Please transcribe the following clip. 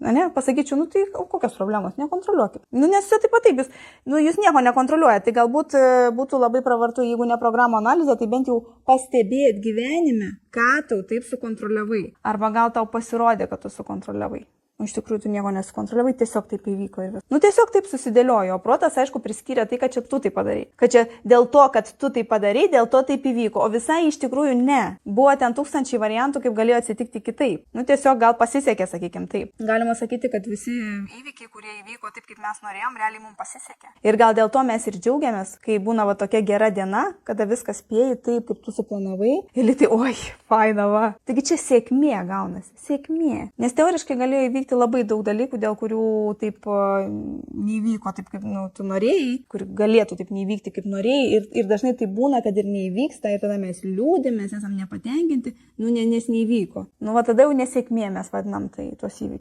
Ne, pasakyčiau, nu tai kokios problemos, nekontroliuokit. Nu, nes taip pat taip, jūs nieko nekontroliuojate, tai galbūt būtų labai pravartu, jeigu ne programų analizė, tai bent jau pastebėt gyvenime, ką tau taip sukontroliavai. Arba gal tau pasirodė, kad tu sukontroliavai. Iš tikrųjų, tu nieko nesukontroliavai, tiesiog taip įvyko ir vis. Nu, tiesiog taip susidėliojo, o protas, aišku, priskyrė tai, kad čia tu tai padarai. Kad čia dėl to, kad tu tai padarai, dėl to taip įvyko. O visai iš tikrųjų ne. Buvo ten tūkstančiai variantų, kaip galėjo atsitikti kitaip. Nu, tiesiog gal pasisekė, sakykim, taip. Galima sakyti, kad visi įvykiai, kurie įvyko taip, kaip mes norėjom, realiai mums pasisekė. Ir gal dėl to mes ir džiaugiamės, kai būna va tokia gera diena, kada viskas spėjai taip, kaip tu suplanavai. Ir tai, oi, faina va. Taigi čia sėkmė gaunasi. Sėkmė. Nes teoriškai galėjo įvykti labai daug dalykų, dėl kurių taip neįvyko taip, kaip tu norėjai, kur galėtų taip neįvykti, kaip norėjai. Ir dažnai tai būna, kad ir neįvyksta, ir tada mes liūdime, mes esam nepatenkinti, nes neįvyko. Nu, va tada jau nesėkmė mes vadinam tai tuos įvykius.